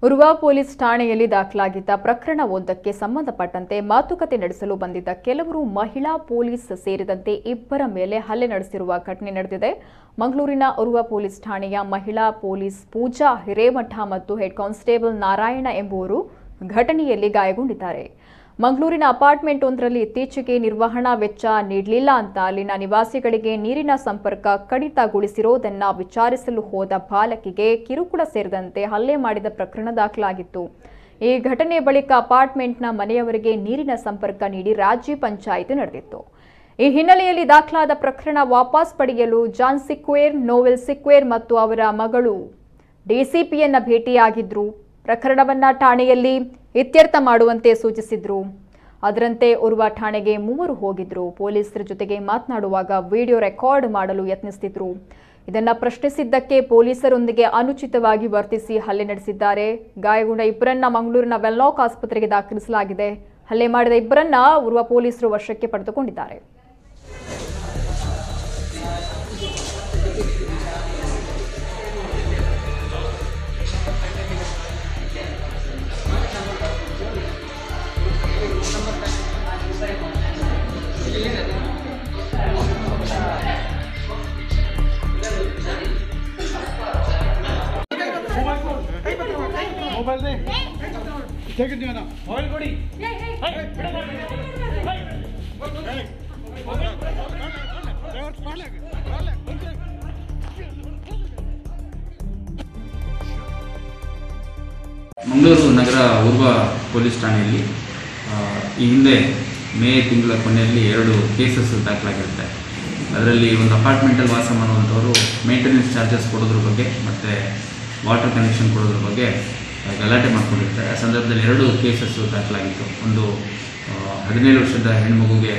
Urwa police ಠಾಣೆಯಲ್ಲಿ ದಾಖಲಾಗಿದ್ದ ಪ್ರಕರಣವೊಂದಕ್ಕೆ ಸಂಬಂಧಪಟ್ಟಂತೆ ಮಾತುಕತೆ ನಡೆಸಲು ಬಂದಿದ್ದ ಕೆಲವರು ಮಹಿಳಾ ಪೊಲೀಸ್ ಸೇರಿದಂತೆ ಇಬ್ಬರ ಮೇಲೆ ಹಲ್ಲೆ ನಡೆಸಿರುವ ಘಟನೆ ನಡೆದಿದೆ. ಮಂಗಳೂರಿನ ಉರ್ವ ಪೊಲೀಸ್ ಠಾಣೆಯ ಮಹಿಳಾ ಪೊಲೀಸ್ ಪೂಜಾ ಹಿರೇಮಠ ಮತ್ತು ಹೆಡ್ ಕಾನ್ಸ್ಟೇಬಲ್ ನಾರಾಯಣ ಎಂಬುವರು ಘಟನೆಯಲ್ಲಿ ಗಾಯಗೊಂಡಿದ್ದಾರೆ. ಮಂಗಳೂರಿನ ಅಪಾರ್ಟ್ಮೆಂಟ್ ಒಂದರಲ್ಲಿ ಇತ್ತೀಚೆಗೆ ನಿರ್ವಹಣಾ ವೆಚ್ಚ ನೀಡಲಿಲ್ಲ ಅಂತ ಅಲ್ಲಿನ ನಿವಾಸಿಗಳಿಗೆ ನೀರಿನ ಸಂಪರ್ಕ ಕಡಿತಗೊಳಿಸಿರುವುದನ್ನು ವಿಚಾರಿಸಲು ಹೋದ ಬಾಲಕಿಗೆ ಕಿರುಕುಳ ಸೇರಿದಂತೆ ಹಲ್ಲೆ ಮಾಡಿದ ಪ್ರಕರಣ ದಾಖಲಾಗಿತ್ತು. ಈ ಘಟನೆ ಬಳಿಕ ಅಪಾರ್ಟ್ಮೆಂಟ್ನ ಮನೆಯವರಿಗೆ ನೀರಿನ ಸಂಪರ್ಕ ನೀಡಿ ರಾಜಿ ಪಂಚಾಯಿತಿ ನಡೆದಿತ್ತು. ಈ ಹಿನ್ನೆಲೆಯಲ್ಲಿ ದಾಖಲಾದ ಪ್ರಕರಣ ವಾಪಸ್ ಪಡೆಯಲು ಜಾನ್ ಸಿಕ್ವೇರ್, ನೋವೆಲ್ ಸಿಕ್ವೇರ್ ಮತ್ತು ಅವರ ಮಗಳು ಡಿಸಿಪಿಯನ್ನ ಭೇಟಿಯಾಗಿದ್ರು. ಪ್ರಕರಣವನ್ನ ಠಾಣೆಯಲ್ಲಿ ಇತ್ಯರ್ಥ ಮಾಡುವಂತೆ ಸೂಚಿಸಿದ್ರು. ಅದರಂತೆ ಉರ್ವ ಠಾಣೆಗೆ ಮೂವರು ಹೋಗಿದ್ರು. ಪೊಲೀಸರ ಜೊತೆಗೆ ಮಾತನಾಡುವಾಗ ವಿಡಿಯೋ ರೆಕಾರ್ಡ್ ಮಾಡಲು ಯತ್ನಿಸುತ್ತಿದ್ರು. ಇದನ್ನ ಪ್ರಶ್ನಿಸಿದ್ದಕ್ಕೆ ಪೊಲೀಸರೊಂದಿಗೆ ಅನುಚಿತವಾಗಿ ವರ್ತಿಸಿ ಹಲ್ಲೆ ನಡೆಸಿದ್ದಾರೆ. ಗಾಯಗೊಂಡ ಇಬ್ಬರನ್ನ ಮಂಗಳೂರಿನ ವೆನ್ಲಾಕ್ ಆಸ್ಪತ್ರೆಗೆ ದಾಖಲಿಸಲಾಗಿದೆ. ಹಲ್ಲೆ ಮಾಡಿದ ಇಬ್ಬರನ್ನ ಉರ್ವ ಪೊಲೀಸರು ವಶಕ್ಕೆ ಪಡೆದುಕೊಂಡಿದ್ದಾರೆ. मोबाइल दे ठीक है ना मोबाइल कोड़ी ಮಂಗಳೂರು ನಗರ ಉರ್ವ ಪೊಲೀಸ್ ಠಾಣೆಯಲ್ಲಿ ಈ ಹಿಂದೆ ಮೇ ತಿಂಗಳ ಕೊನೆಯಲ್ಲಿ 2 ಕೇಸಸ್ ದಾಖಲಾಗಿರುತ್ತೆ. ಅದರಲ್ಲಿ ಒಂದು ಅಪಾರ್ಟ್ಮೆಂಟಲ್ಲಿ ವಾಸ ಮಾಡುವಂಥವರು ಮೇಂಟೆನೆನ್ಸ್ ಚಾರ್ಜಸ್ ಕೊಡೋದ್ರ ಬಗ್ಗೆ ಮತ್ತು ವಾಟರ್ ಕನೆಕ್ಷನ್ ಕೊಡೋದ್ರ ಬಗ್ಗೆ ಗಲಾಟೆ ಮಾಡ್ಕೊಂಡಿರ್ತಾರೆ. ಆ ಸಂದರ್ಭದಲ್ಲಿ 2 ಕೇಸಸ್ಸು ದಾಖಲಾಗಿತ್ತು. ಒಂದು 17 ವರ್ಷದ ಹೆಣ್ಮಗುಗೆ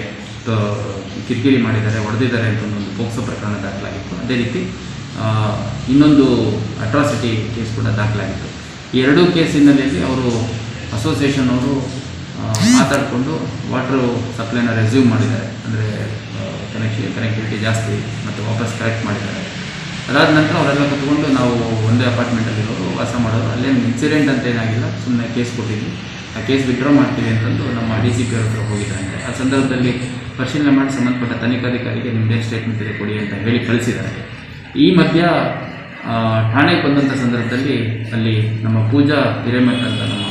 ಕಿರಿಕಿರಿ ಮಾಡಿದ್ದಾರೆ, ಹೊಡೆದಿದ್ದಾರೆ ಅಂತ ಒಂದು ಪೋಕ್ಸೋ ಪ್ರಕರಣ ದಾಖಲಾಗಿತ್ತು. ಅದೇ ರೀತಿ ಇನ್ನೊಂದು ಅಟ್ರಾಸಿಟಿ ಕೇಸ್ ಕೂಡ ದಾಖಲಾಗಿತ್ತು. ಈ 2 ಕೇಸ್ ಹಿನ್ನೆಲೆಯಲ್ಲಿ ಅವರು ಅಸೋಸಿಯೇಷನ್ ಅವರು ಮಾತಾಡಿಕೊಂಡು ವಾಟರ್ ಸಪ್ಲೈನ ರೆಸ್ಯೂಮ್ ಮಾಡಿದ್ದಾರೆ. ಅಂದರೆ ಕನೆಕ್ಟಿವಿಟಿ ಜಾಸ್ತಿ ಮತ್ತು ವಾಪಸ್ ಕರೆಕ್ಟ್ ಮಾಡಿದ್ದಾರೆ. ಅದಾದ ನಂತರ ಅವರೆಲ್ಲ ಕೂತ್ಕೊಂಡು ನಾವು ಒಂದೇ ಅಪಾರ್ಟ್ಮೆಂಟಲ್ಲಿರೋರು ವಾಸ ಮಾಡೋರು, ಅಲ್ಲೇನು ಇನ್ಸಿಡೆಂಟ್ ಅಂತ ಏನಾಗಿಲ್ಲ, ಸುಮ್ಮನೆ ಕೇಸ್ ಕೊಟ್ಟಿದ್ವಿ, ಆ ಕೇಸ್ ವಿಡ್ರಾ ಮಾಡ್ತೀವಿ ಅಂತಂದು ನಮ್ಮ DCP ಅವ್ರ ಹತ್ರ ಹೋಗಿದ್ದಾರೆ. ಆ ಸಂದರ್ಭದಲ್ಲಿ ಪರಿಶೀಲನೆ ಮಾಡಿ ಸಂಬಂಧಪಟ್ಟ ತನಿಖಾಧಿಕಾರಿಗೆ ನಿಮ್ಮದೇ ಸ್ಟೇಟ್ಮೆಂಟ್ ಇದೆ ಕೊಡಿ ಅಂತ ಹೇಳಿ ಕಳಿಸಿದ್ದಾರೆ. ಈ ಮಧ್ಯ ಠಾಣೆಗೆ ಬಂದಂಥ ಸಂದರ್ಭದಲ್ಲಿ ಅಲ್ಲಿ ನಮ್ಮ ಪೂಜಾ ಹಿರೇಮಠ ಅಂತ ನಮ್ಮ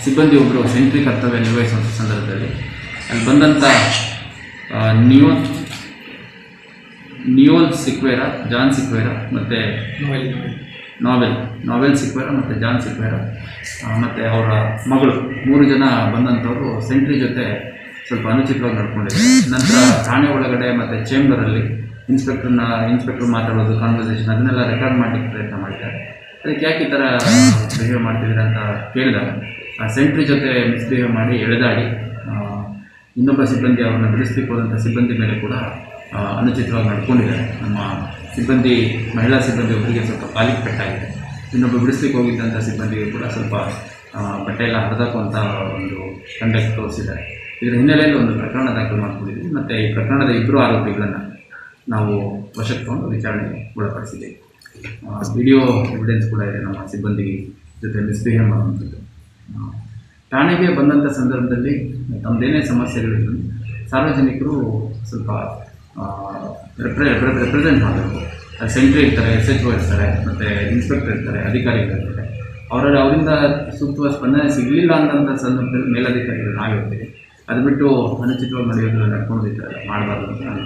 ಸಿಬ್ಬಂದಿ ಒಬ್ಬರು ಸೆಂಟ್ರಿ ಕರ್ತವ್ಯ ನಿರ್ವಹಿಸುವಂಥ ಸಂದರ್ಭದಲ್ಲಿ ಅಲ್ಲಿ ಬಂದಂಥ ನಿಯೋಲ್ ಸಿಕ್ವೇರ, ಜಾನ್ ಸಿಕ್ವೇರ ಮತ್ತು ನಾವೆಲ್ ಸಿಕ್ವೇರ ಮತ್ತು ಜಾನ್ ಸಿಕ್ವೇರ ಮತ್ತು ಅವರ ಮಗಳು 3 ಜನ ಬಂದಂಥವರು ಸೆಂಟ್ರಿ ಜೊತೆ ಸ್ವಲ್ಪ ಅನುಚಿತವಾಗಿ ನಡ್ಕೊಂಡಿದ್ದಾರೆ. ನಂತರ ಠಾಣೆ ಒಳಗಡೆ ಮತ್ತು ಚೇಂಬರಲ್ಲಿ ಇನ್ಸ್ಪೆಕ್ಟ್ರು ಮಾತಾಡೋದು, ಕಾನ್ವರ್ಸೇಷನ್ ಅದನ್ನೆಲ್ಲ ರೆಕಾರ್ಡ್ ಮಾಡಲಿಕ್ಕೆ ಪ್ರಯತ್ನ ಮಾಡಿದ್ದಾರೆ. ಅದಕ್ಕೆ ಯಾಕೆ ಈ ಥರ ಬಿಹೇವ್ ಮಾಡ್ತಿದ್ದೀರಾ ಅಂತ ಕೇಳಿದಾಗ ಆ ಸೆಂಟ್ರಿ ಜೊತೆ ಮಿಸ್ಬಿಹೇವ್ ಮಾಡಿ ಎಳೆದಾಡಿ ಇನ್ನೊಬ್ಬ ಸಿಬ್ಬಂದಿ ಅವ್ರನ್ನ ಬಿಡಿಸ್ಲಿಕ್ಕೆ ಹೋದಂಥ ಸಿಬ್ಬಂದಿ ಮೇಲೆ ಕೂಡ ಅನುಚಿತವಾಗಿ ನಡ್ಕೊಂಡಿದ್ದಾರೆ. ನಮ್ಮ ಸಿಬ್ಬಂದಿ, ಮಹಿಳಾ ಸಿಬ್ಬಂದಿ ಒಬ್ಬರಿಗೆ ಸ್ವಲ್ಪ ಕಾಲಿಗೆ ಪೆಟ್ಟಾಗಿದೆ. ಇನ್ನೊಬ್ಬ ಬಿಡಿಸ್ಲಿಕ್ಕೆ ಹೋಗಿದ್ದಂಥ ಸಿಬ್ಬಂದಿಗೆ ಕೂಡ ಸ್ವಲ್ಪ ಬಟ್ಟೆ ಎಲ್ಲ ಹರಿದಾಕುವಂಥ ಒಂದು ಕಂಡಕ್ಟ್ ತೋರಿಸಿದ್ದಾರೆ. ಇದರ ಹಿನ್ನೆಲೆಯಲ್ಲಿ ಒಂದು ಪ್ರಕರಣ ದಾಖಲು ಮಾಡ್ಕೊಂಡಿದ್ದೀವಿ ಮತ್ತು ಈ ಪ್ರಕರಣದ 2 ಆರೋಪಿಗಳನ್ನು ನಾವು ವಶಕ್ಕೆ ತಗೊಂಡು ವಿಚಾರಣೆಗೆ ಒಳಪಡಿಸಿದ್ದೀವಿ. ವಿಡಿಯೋ ಎವಿಡೆನ್ಸ್ ಕೂಡ ಇದೆ ನಮ್ಮ ಸಿಬ್ಬಂದಿ ಜೊತೆ ಮಿಸ್ಬಿಹೇವ್ ಮಾಡುವಂಥದ್ದು. ಠಾಣೆಗೆ ಬಂದಂಥ ಸಂದರ್ಭದಲ್ಲಿ ತಮ್ಮದೇನೇ ಸಮಸ್ಯೆಗಳಿದ್ರು ಸಾರ್ವಜನಿಕರು ಸ್ವಲ್ಪ ರೆಪ್ರೆಸೆಂಟ್ ಮಾಡಬೇಕು. ಸೆಂಟ್ರಿ ಇರ್ತಾರೆ, SHO ಇರ್ತಾರೆ, ಮತ್ತು ಇನ್ಸ್ಪೆಕ್ಟರ್ ಇರ್ತಾರೆ, ಅಧಿಕಾರಿಗಳಿರ್ತಾರೆ. ಅವರಿಂದ ಸೂಕ್ತವಾದ ಸ್ಪಂದನೆ ಸಿಗಲಿಲ್ಲ ಅಂತಂಥ ಸಂದರ್ಭದಲ್ಲಿ ಮೇಲಧಿಕಾರಿಗಳು ನಾವಿರ್ತೀವಿ. ಅದು ಬಿಟ್ಟು ಅನುಚಿತವಾಗಿ ನಡೆಯೋದು ನಡ್ಕೊಂಡು ಮಾಡಬಾರ್ದು ಅಂತ ನಾನು